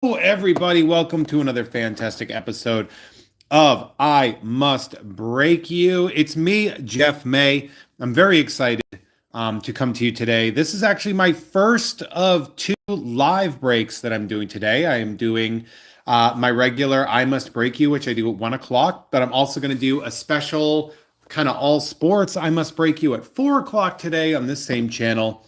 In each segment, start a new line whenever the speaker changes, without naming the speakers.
Everybody, welcome to another fantastic episode of I Must Break You. It's me, Jeff May. I'm very excited to come to you today. This is actually my first of two live breaks that I'm doing today. I am doing my regular I Must Break You, which I do at 1 o'clock, but I'm also going to do a special kind of all sports I Must Break You at 4 o'clock today on this same channel.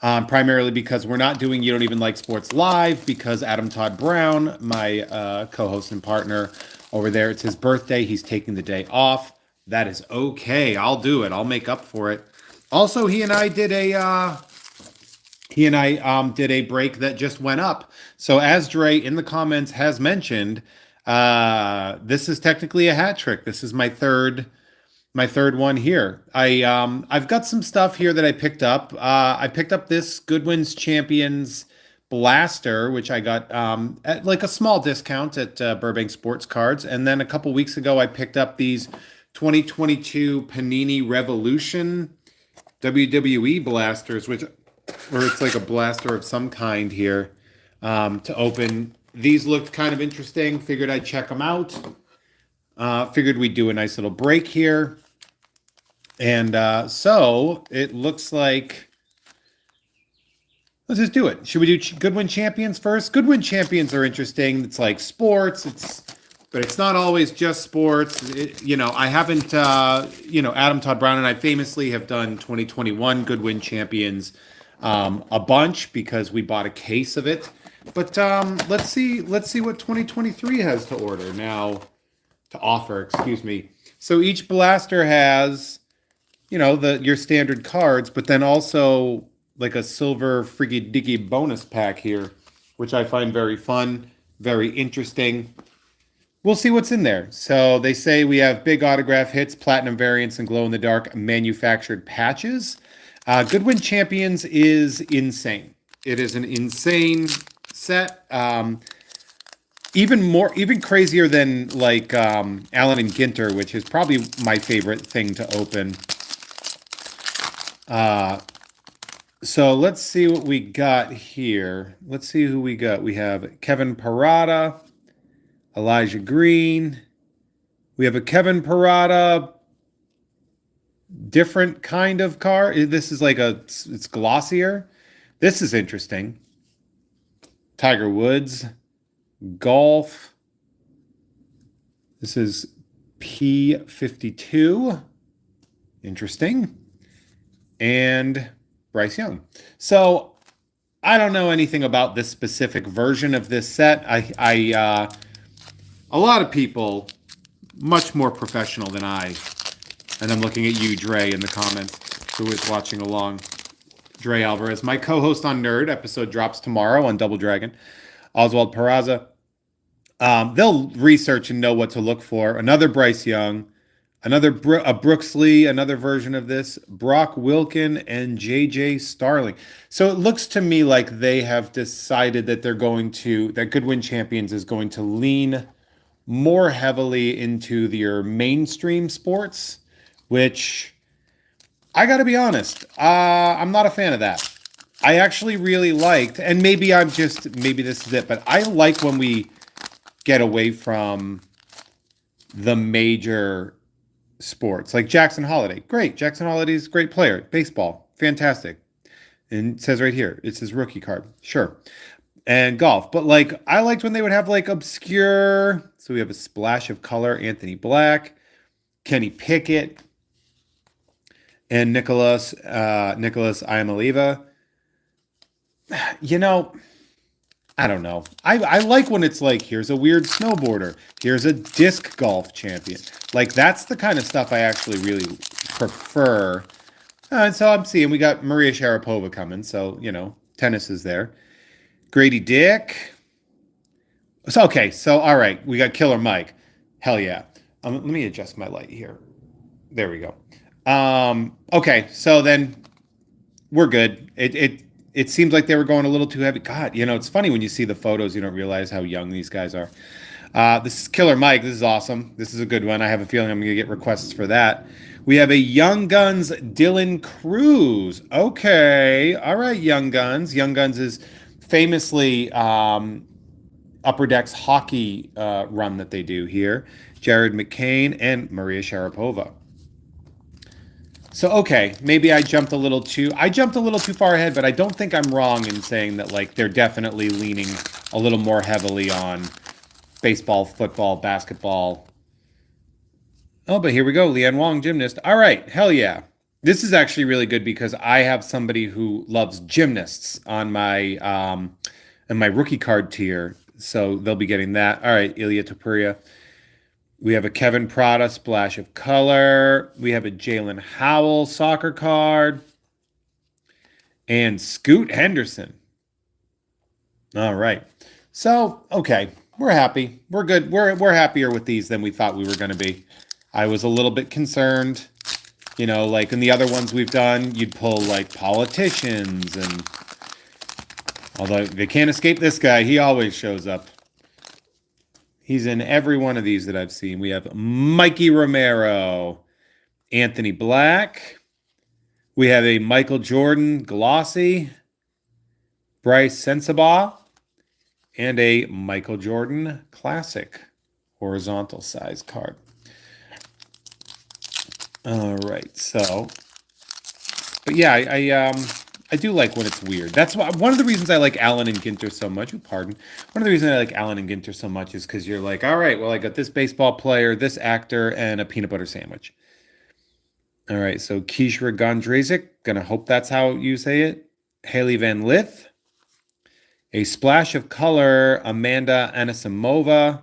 Primarily because we're not doing You Don't Even Like Sports live because Adam Todd Brown, my co-host and partner over there, it's his birthday. He's taking the day off. That is okay. I'll do it. I'll make up for it. Also, he and I did a break that just went up. So as Dre in the comments has mentioned, this is technically a hat trick. This is my third one here. I've got some stuff here that I picked up. I picked up this Goodwin's Champions blaster, which I got at like a small discount at Burbank Sports Cards. And then a couple weeks ago, I picked up these 2022 Panini Revolution WWE blasters, where it's like a blaster of some kind here to open. These looked kind of interesting. Figured I'd check them out. Figured we'd do a nice little break here. And so it looks like, let's just do it. Should we do Goodwin Champions first? Goodwin Champions are interesting. It's like sports. But it's not always just sports. I haven't, Adam Todd Brown and I famously have done 2021 Goodwin Champions a bunch because we bought a case of it. But let's see what 2023 has to offer, excuse me. So each blaster has, your standard cards, but then also like a silver friggy diggy bonus pack here, which I find very fun, very interesting. We'll see what's in there. So they say we have big autograph hits, platinum variants, and glow-in-the-dark manufactured patches. Goodwin Champions is insane. It is an insane set. Even crazier than like Allen and Ginter, which is probably my favorite thing to open. So let's see what we got here. Let's see who we got. We have Kevin Parada, Elijah Green. We have a Kevin Parada, different kind of car. This is like it's glossier. This is interesting. Tiger Woods. Golf. This is P52. Interesting. And Bryce Young. So I don't know anything about this specific version of this set. A lot of people, much more professional than I, and I'm looking at you, Dre, in the comments, who is watching along. Dre Alvarez, my co-host on Nerd. Episode drops tomorrow on Double Dragon. Oswald Peraza. They'll research and know what to look for. Another Bryce Young, a Brooks Lee, another version of this, Brock Wilken, and JJ Starling. So it looks to me like they have decided that that Goodwin Champions is going to lean more heavily into their mainstream sports, which I got to be honest, I'm not a fan of that. I actually really liked, and maybe this is it, but I like when we get away from the major sports, like Jackson Holiday. Great. Jackson Holiday's a great player. Baseball. Fantastic. And it says right here, it's his rookie card. Sure. And golf. But like, I liked when they would have like obscure. So we have a splash of color, Anthony Black, Kenny Pickett, and Nicholas Iamaleava. I don't know. I like when it's like, here's a weird snowboarder. Here's a disc golf champion. Like, that's the kind of stuff I actually really prefer. And so I'm seeing we got Maria Sharapova coming. So, tennis is there. Grady Dick. So, okay. So, all right. We got Killer Mike. Hell yeah. Let me adjust my light here. There we go. Okay. So then we're good. It seems like they were going a little too heavy. God, it's funny when you see the photos, you don't realize how young these guys are. This is Killer Mike. This is awesome. This is a good one. I have a feeling I'm going to get requests for that. We have a Young Guns Dylan Cruz. Okay. All right, Young Guns. Young Guns is famously Upper Decks hockey run that they do here. Jared McCain and Maria Sharapova. So, okay, maybe I jumped a little too far ahead, but I don't think I'm wrong in saying that, like, they're definitely leaning a little more heavily on baseball, football, basketball. Oh, but here we go. Leanne Wong, gymnast. All right, hell yeah. This is actually really good because I have somebody who loves gymnasts on my rookie card tier, so they'll be getting that. All right, Ilya Topuria. We have a Kevin Prada, Splash of Color. We have a Jalen Howell soccer card. And Scoot Henderson. All right. So, okay, we're happy. We're good. We're happier with these than we thought we were going to be. I was a little bit concerned. You know, like in the other ones we've done, you'd pull like politicians, and although they can't escape this guy, he always shows up. He's in every one of these that I've seen. We have Mikey Romero, Anthony Black. We have a Michael Jordan glossy, Bryce Sensabaugh, and a Michael Jordan classic horizontal size card. All right, so, but yeah, I do like when it's weird. That's why one of the reasons I like Allen and Ginter so much. Pardon. One of the reasons I like Allen and Ginter so much is because you're like, all right, well, I got this baseball player, this actor, and a peanut butter sandwich. All right, so Kishra Gondrezic, gonna hope that's how you say it. Haley Van Lith, a Splash of Color, Amanda Anisimova.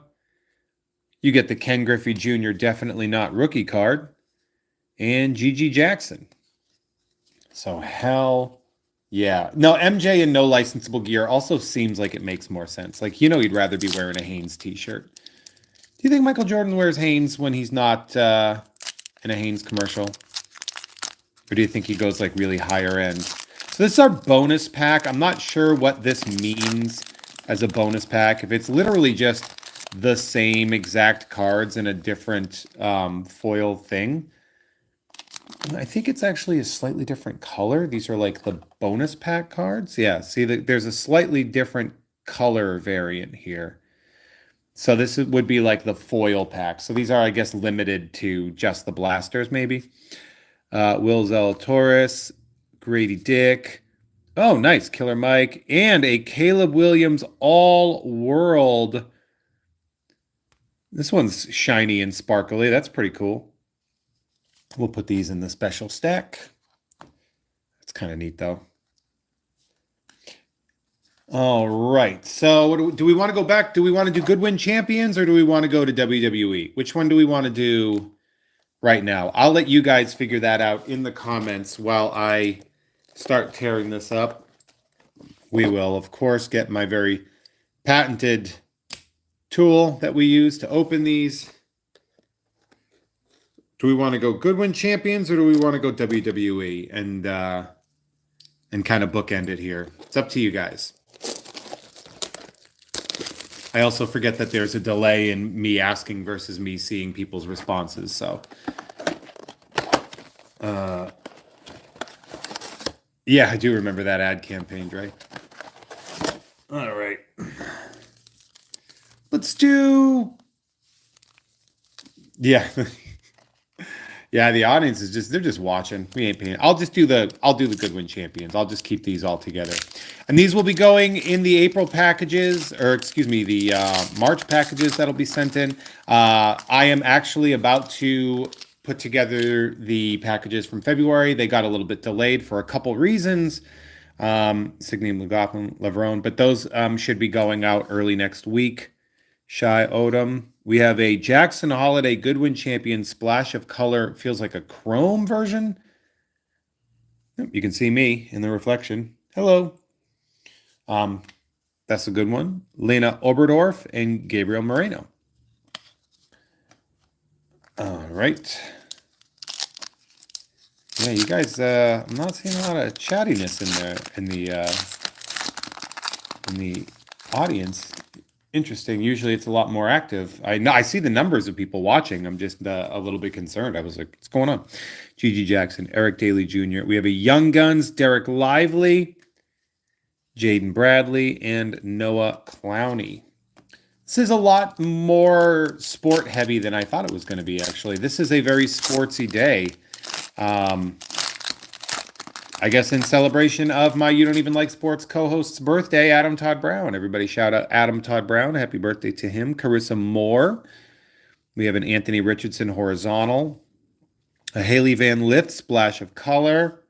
You get the Ken Griffey Jr. definitely not rookie card. And Gigi Jackson. So hell yeah. No, MJ in no licensable gear also seems like it makes more sense. Like, you know, he'd rather be wearing a Hanes t-shirt. Do you think Michael Jordan wears Hanes when he's not in a Hanes commercial? Or do you think he goes like really higher end? So this is our bonus pack. I'm not sure what this means as a bonus pack. If it's literally just the same exact cards in a different foil thing. I think it's actually a slightly different color. These are like the bonus pack cards. Yeah, see, there's a slightly different color variant here. So this would be like the foil pack. So these are, I guess, limited to just the blasters, maybe. Will Zalatoris, Grady Dick. Oh, nice. Killer Mike. And a Caleb Williams all-world. This one's shiny and sparkly. That's pretty cool. We'll put these in the special stack. That's kind of neat, though. All right. So do we want to go back? Do we want to do Goodwin Champions or do we want to go to WWE? Which one do we want to do right now? I'll let you guys figure that out in the comments while I start tearing this up. We will, of course, get my very patented tool that we use to open these. Do we want to go Goodwin Champions or do we want to go WWE and kind of bookend it here? It's up to you guys. I also forget that there's a delay in me asking versus me seeing people's responses. So, yeah, I do remember that ad campaign, Dre. All right. Let's do... Yeah. Yeah, the audience is they're just watching. We ain't paying. I'll do the Goodwin Champions. I'll just keep these all together. And these will be going in the April packages, or excuse me, the March packages that'll be sent in. I am actually about to put together the packages from February. They got a little bit delayed for a couple reasons. Signe McLaughlin, Leverone, but those should be going out early next week. Shai Odom. We have a Jackson Holiday Goodwin Champion Splash of Color. Feels like a chrome version. You can see me in the reflection. Hello. That's a good one. Lena Oberdorf and Gabriel Moreno. All right. Yeah, you guys, I'm not seeing a lot of chattiness in the audience. Interesting. Usually it's a lot more active. I see the numbers of people watching. I'm just a little bit concerned. I was like, what's going on? Gigi Jackson, Eric Daly Jr. We have a Young Guns, Derek Lively, Jaden Bradley, and Noah Clowney. This is a lot more sport heavy than I thought it was going to be, actually. This is a very sportsy day. I guess in celebration of my You Don't Even Like Sports co-host's birthday, Adam Todd Brown. Everybody shout out Adam Todd Brown. Happy birthday to him. Carissa Moore. We have an Anthony Richardson horizontal. A Haley Van Lith splash of color.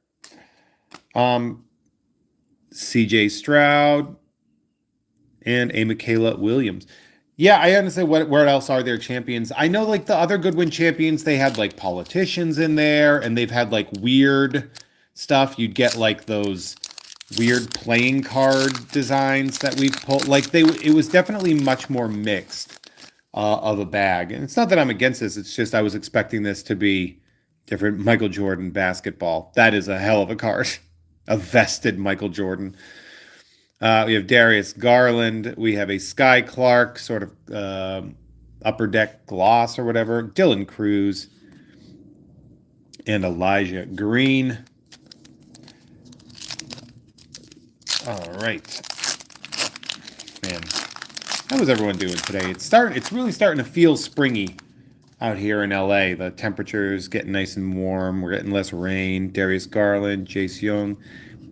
CJ Stroud. And a Michaela Williams. Yeah, I understand where else are there champions. I know like the other Goodwin Champions, they had like politicians in there, and they've had like weird stuff. You'd get like those weird playing card designs that we've pulled. Like it was definitely much more mixed of a bag. And it's not that I'm against this. It's just I was expecting this to be different. Michael Jordan basketball. That is a hell of a card. A vested Michael Jordan. We have Darius Garland. We have a Sky Clark sort of upper deck gloss or whatever. Dylan Cruz and Elijah Green. All right, man. How was everyone doing today? It's really starting to feel springy out here in LA. The temperature's getting nice and warm. We're getting less rain. Darius Garland, Jace Young.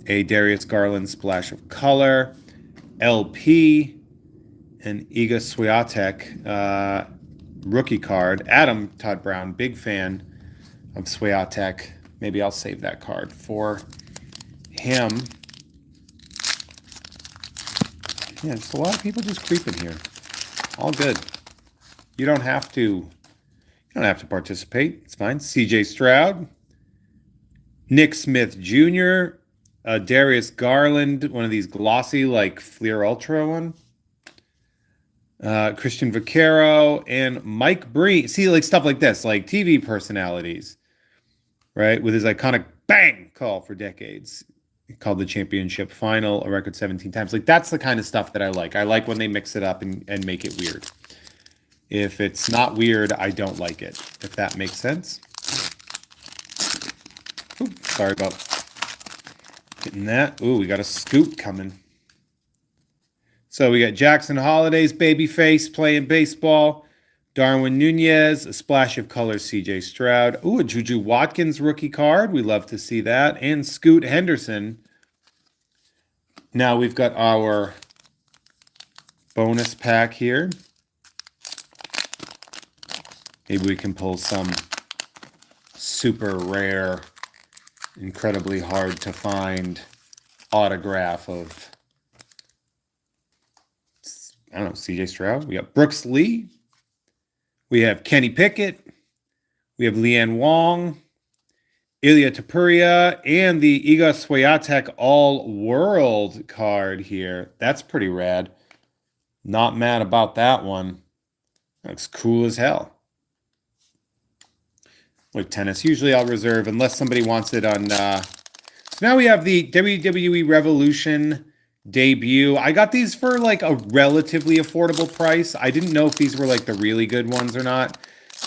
A Darius Garland splash of color, LP, and Iga Swiatek rookie card. Adam Todd Brown, big fan of Swiatek. Maybe I'll save that card for him. Yeah, just a lot of people just creeping here. All good. You don't have to participate. It's fine. CJ Stroud, Nick Smith Jr., Darius Garland, one of these glossy, like Fleer Ultra one. Christian Vaquero and Mike Breen. See, like stuff like this, like TV personalities, right? With his iconic bang call for decades. He called the championship final a record 17 times. Like that's the kind of stuff that I like. I like when they mix it up and make it weird. If it's not weird, I don't like it, if that makes sense. Ooh, sorry about getting that. Ooh, we got a scoop coming. So we got Jackson Holiday's babyface playing baseball. Darwin Nunez, a splash of color, CJ Stroud. Ooh, a Juju Watkins rookie card. We love to see that. And Scoot Henderson. Now we've got our bonus pack here. Maybe we can pull some super rare, incredibly hard to find autograph of, I don't know, CJ Stroud. We got Brooks Lee. We have Kenny Pickett. We have Leanne Wong, Ilya Tapuria, and the Iga Swiatek All-World card here. That's pretty rad. Not mad about that one. Looks cool as hell. Like tennis. Usually I'll reserve unless somebody wants it on... So now we have the WWE Revolution debut. I got these for like a relatively affordable price. I didn't know if these were like the really good ones or not.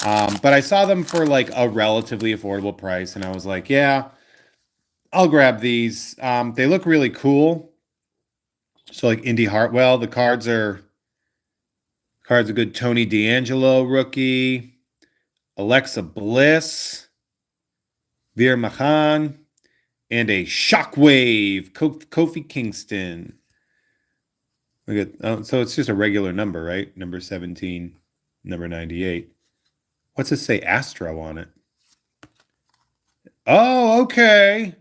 But I saw them for like a relatively affordable price. And I was like, yeah, I'll grab these. They look really cool. So like Indy Hartwell, the cards are good. Tony D'Angelo rookie. Alexa Bliss. Veer Mahan. And a Shockwave, Kofi Kingston. Look at, so it's just a regular number, right? Number 17, number 98. What's it say? Astro on it. Oh, okay.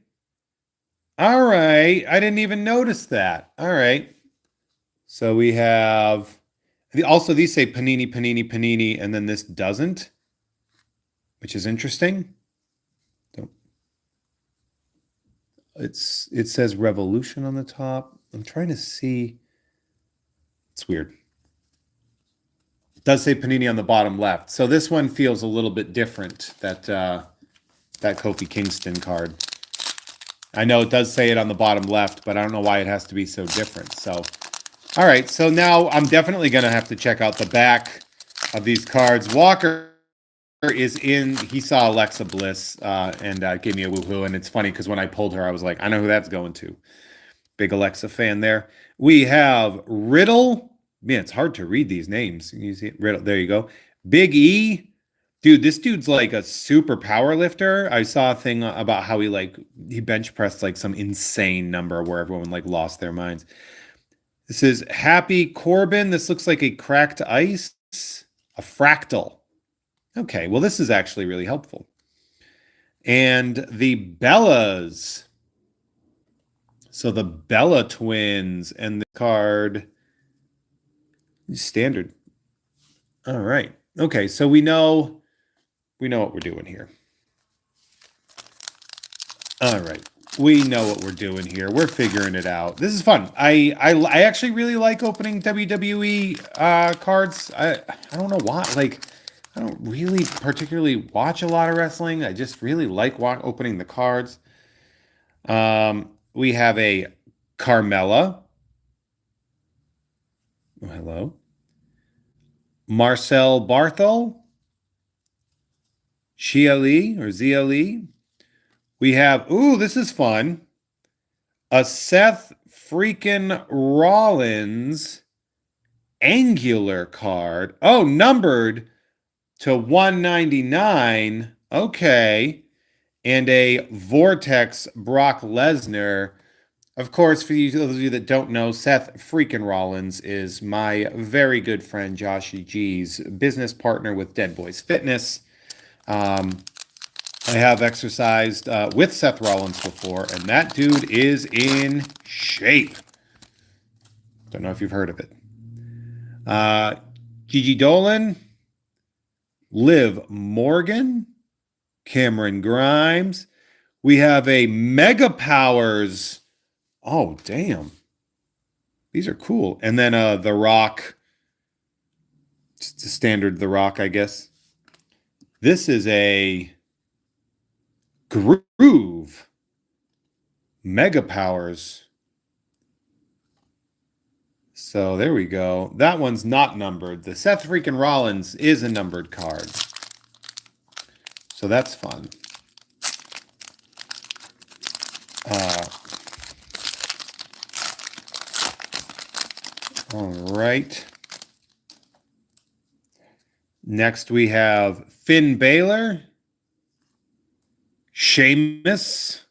All right. I didn't even notice that. All right. So we have, also these say Panini, Panini, Panini, and then this doesn't, which is interesting. It says Revolution on the top. I'm trying to see. It's weird. It does say Panini on the bottom left. So this one feels a little bit different, that Kofi Kingston card. I know it does say it on the bottom left, but I don't know why it has to be so different. So, all right. So now I'm definitely going to have to check out the back of these cards. Walker is in. He saw Alexa Bliss and gave me a woohoo. And it's funny because when I pulled her, I was like, I know who that's going to. Big Alexa fan there. We have Riddle Man, it's hard to read these names. You see it right there. You go. Big E, dude. This dude's like a super power lifter. I saw a thing about how he bench pressed like some insane number where everyone like lost their minds. This is Happy Corbin. This looks like a cracked ice, a fractal. Okay, well, this is actually really helpful. And the Bellas. So the Bella twins and the card standard. All right. Okay, so we know what we're doing here. All right. We know what we're doing here. We're figuring it out. This is fun. I actually really like opening WWE cards. I don't know why. Like, I don't really particularly watch a lot of wrestling. I just really like opening the cards. We have a Carmella. Oh, hello. Marcel Barthel. Xia Li or Zia Li. We have, ooh, this is fun. A Seth freaking Rollins angular card. Oh, numbered to 199. Okay. And a Vortex Brock Lesnar. Of course, for those of you that don't know, Seth freaking Rollins is my very good friend Joshy G's business partner with Dead Boys Fitness. I have exercised with Seth Rollins before, and that dude is in shape. Don't know if you've heard of it. Gigi Dolan, Liv Morgan, Cameron Grimes. We have a megapowers. Oh, damn. These are cool. And then The Rock. Just a standard The Rock, I guess. This is a Groove megapowers. So there we go. That one's not numbered. The Seth freaking Rollins is a numbered card. So that's fun. All right. Next we have Finn Balor, Sheamus.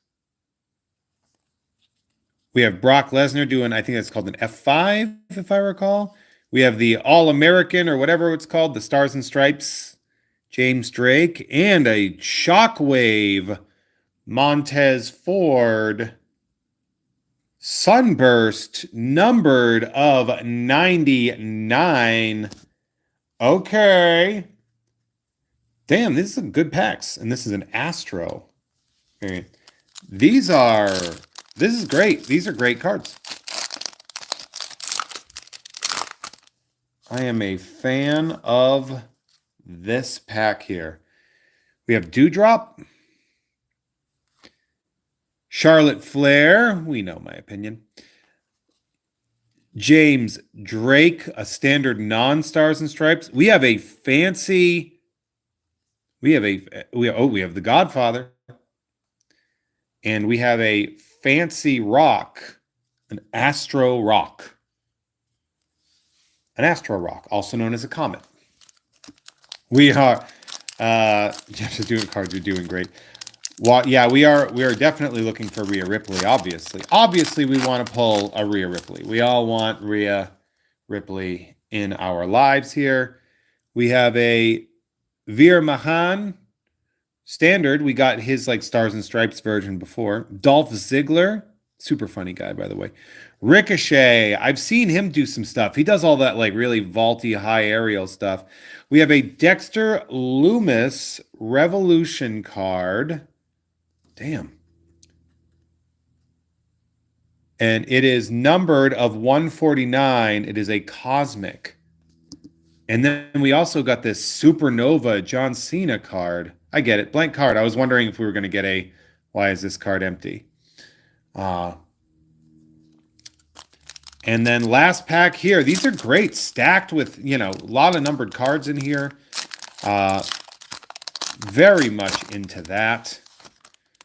We have Brock Lesnar doing, I think that's called an F5, if I recall. We have the All-American or whatever it's called, the Stars and Stripes, James Drake, and a Shockwave, Montez Ford, Sunburst, numbered of 99. Okay. Damn, this is some good packs. And this is an Astro. This is great. These are great cards. I am a fan of this pack here. We have Dewdrop, Charlotte Flair. We know my opinion. James Drake, a standard non-Stars and Stripes. We have a fancy. We have the Godfather. And we have a fancy rock, an Astro Rock. An Astro Rock, also known as a comet. We are, Jeff's doing cards, you're doing great. Well, yeah, we are definitely looking for Rhea Ripley, obviously. Obviously, we want to pull a Rhea Ripley. We all want Rhea Ripley in our lives here. We have a Veer Mahan. Standard, we got his like Stars and Stripes version before. Dolph Ziggler, super funny guy, by the way. Ricochet, I've seen him do some stuff. He does all that like really vaulty, high aerial stuff. We have a Dexter Loomis Revolution card. Damn. And it is numbered of 149. It is a cosmic. And then we also got this Supernova John Cena card. I get it. Blank card. I was wondering if we were going to get a, why is this card empty? And then last pack here. These are great. Stacked with, a lot of numbered cards in here. Very much into that.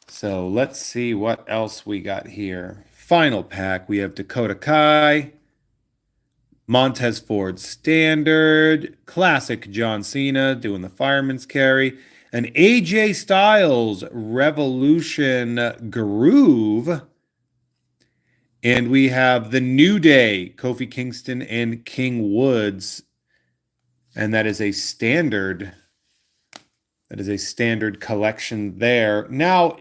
So let's see what else we got here. Final pack. We have Dakota Kai, Montez Ford Standard, classic John Cena doing the fireman's carry, an AJ Styles Revolution Groove, and we have the New Day, Kofi Kingston and King Woods, and that is a standard. That is a standard collection there. Now,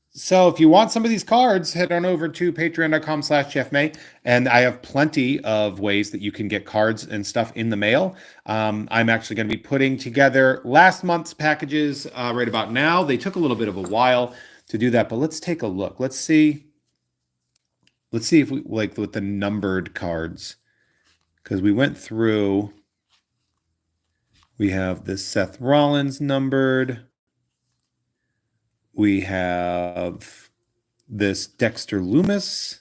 so if you want some of these cards, head on over to patreon.com/JeffMay. And I have plenty of ways that you can get cards and stuff in the mail. I'm actually going to be putting together last month's packages right about now. They took a little bit of a while to do that, but let's take a look. Let's see if we like with the numbered cards, because we went through. We have this Seth Rollins numbered. We have this Dexter Lumis.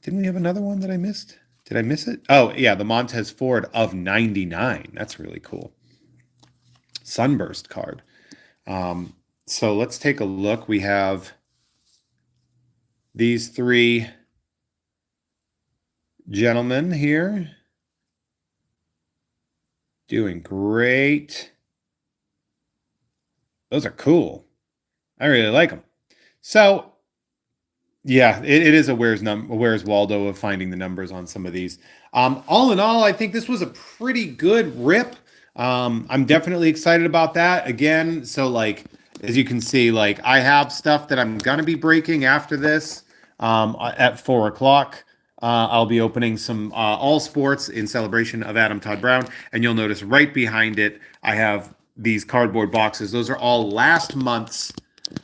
Didn't we have another one that I missed? Did I miss it? Oh, yeah, the Montez Ford of 99. That's really cool. Sunburst card. So let's take a look. We have these three gentlemen here doing great. Those are cool. I really like them. So, yeah, it is a where's Waldo of finding the numbers on some of these. All in all, I think this was a pretty good rip. I'm definitely excited about that. Again, so like, as you can see, like I have stuff that I'm going to be breaking after this at 4 o'clock. I'll be opening some all sports in celebration of Adam Todd Brown. And you'll notice right behind it, I have these cardboard boxes. Those are all last month's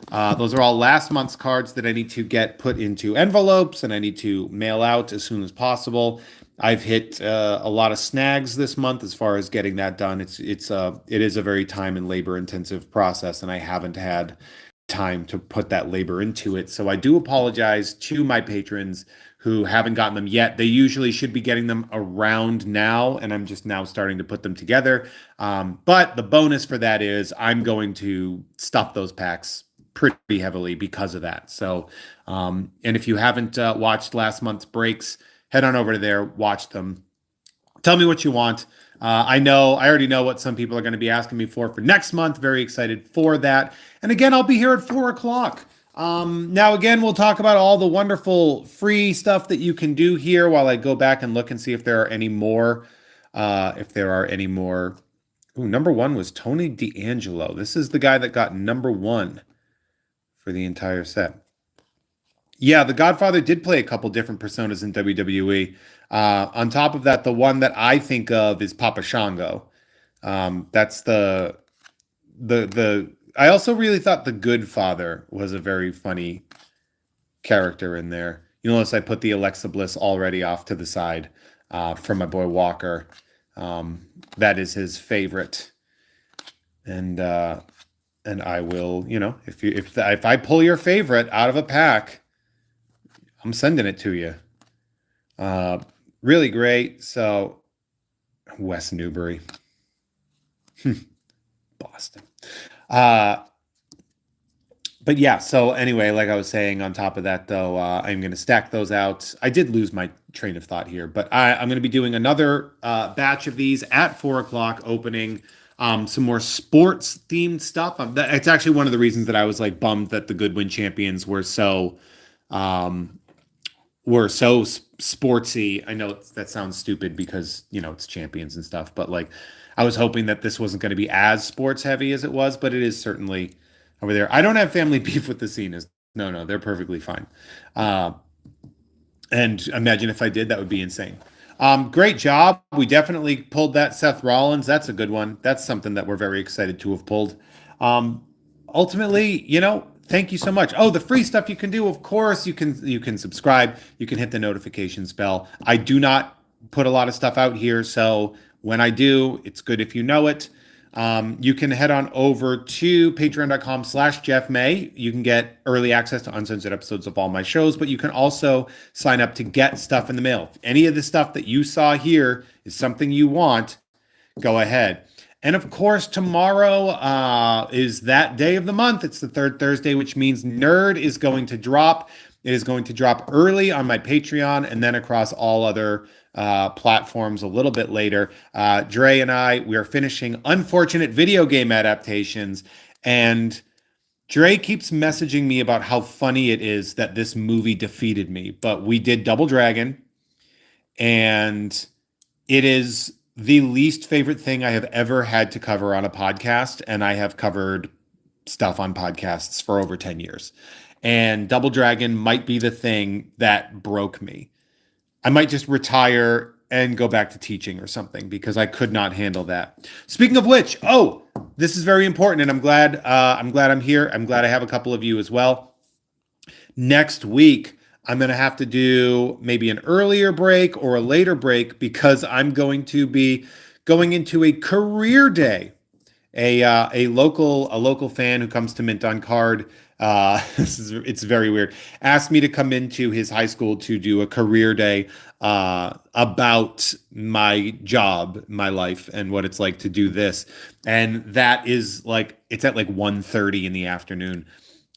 cards that I need to get put into envelopes and I need to mail out as soon as possible. I've hit a lot of snags this month as far as getting that done. It is a very time and labor intensive process, and I haven't had time to put that labor into it. So I do apologize to my patrons who haven't gotten them yet. They usually should be getting them around now, and I'm just now starting to put them together. But the bonus for that is I'm going to stuff those packs pretty heavily because of that. So, and if you haven't watched last month's breaks, head on over to there, watch them. Tell me what you want. I already know what some people are going to be asking me for next month. Very excited for that. And again, I'll be here at 4 o'clock. Now, again, we'll talk about all the wonderful free stuff that you can do here while I go back and look and see if there are any more. Ooh, number one was Tony D'Angelo. This is the guy that got number one for the entire set. Yeah, The Godfather did play a couple different personas in WWE. On top of that, the one that I think of is Papa Shango. That's the I also really thought the Good Father was a very funny character in there. You notice I put the Alexa Bliss already off to the side for my boy Walker. That is his favorite, and I will, if I pull your favorite out of a pack, I'm sending it to you. Really great. So, Wes Newbury, Boston. But yeah, so anyway, like I was saying, on top of that, though, I'm going to stack those out. I did lose my train of thought here, but I'm going to be doing another batch of these at 4 o'clock, opening some more sports themed stuff. It's actually one of the reasons that I was like bummed that the Goodwin Champions were so sportsy. I know that sounds stupid because, it's champions and stuff, but like I was hoping that this wasn't going to be as sports heavy as it was, but it is certainly over there. I don't have family beef with the Cenas. No, they're perfectly fine. And imagine if I did, that would be insane. Great job. We definitely pulled that Seth Rollins. That's a good one. That's something that we're very excited to have pulled. Ultimately, thank you so much. Oh, the free stuff you can do, of course, you can subscribe. You can hit the notifications bell. I do not put a lot of stuff out here, so when I do, it's good if you know it. You can head on over to patreon.com/JeffMay. You can get early access to uncensored episodes of all my shows, but you can also sign up to get stuff in the mail. If any of the stuff that you saw here is something you want, go ahead. And of course, tomorrow is that day of the month. It's the third Thursday, which means Nerd is going to drop. It is going to drop early on my Patreon and then across all other platforms a little bit later. Dre and we are finishing Unfortunate Video Game Adaptations, and Dre keeps messaging me about how funny it is that this movie defeated me, but we did Double Dragon, and it is the least favorite thing I have ever had to cover on a podcast, and I have covered stuff on podcasts for over 10 years. And Double Dragon might be the thing that broke me. I might just retire and go back to teaching or something because I could not handle that. Speaking of which, this is very important, and I'm glad I'm here. I'm glad I have a couple of you as well. Next week, I'm going to have to do maybe an earlier break or a later break because I'm going to be going into a career day. A local fan who comes to Mint on Card, it's very weird, asked me to come into his high school to do a career day about my job, my life, and what it's like to do this. And that is it's at 1:30 in the afternoon.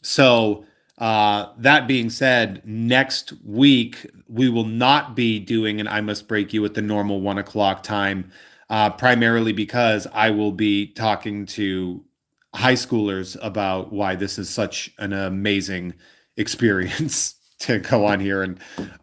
So that being said, next week we will not be doing an I Must Break You at the normal 1 o'clock time, primarily because I will be talking to high schoolers about why this is such an amazing experience to go on here and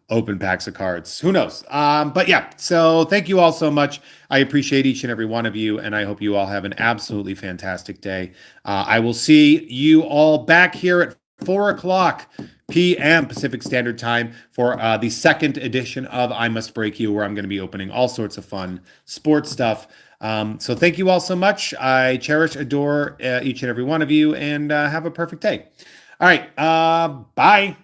open packs of cards. Who knows? But yeah, so thank you all so much. I appreciate each and every one of you, and I hope you all have an absolutely fantastic day. I will see you all back here at 4 o'clock p.m. Pacific Standard Time for the second edition of I Must Break You, where I'm going to be opening all sorts of fun sports stuff. So thank you all so much. I cherish, adore each and every one of you, and have a perfect day. All right. Bye.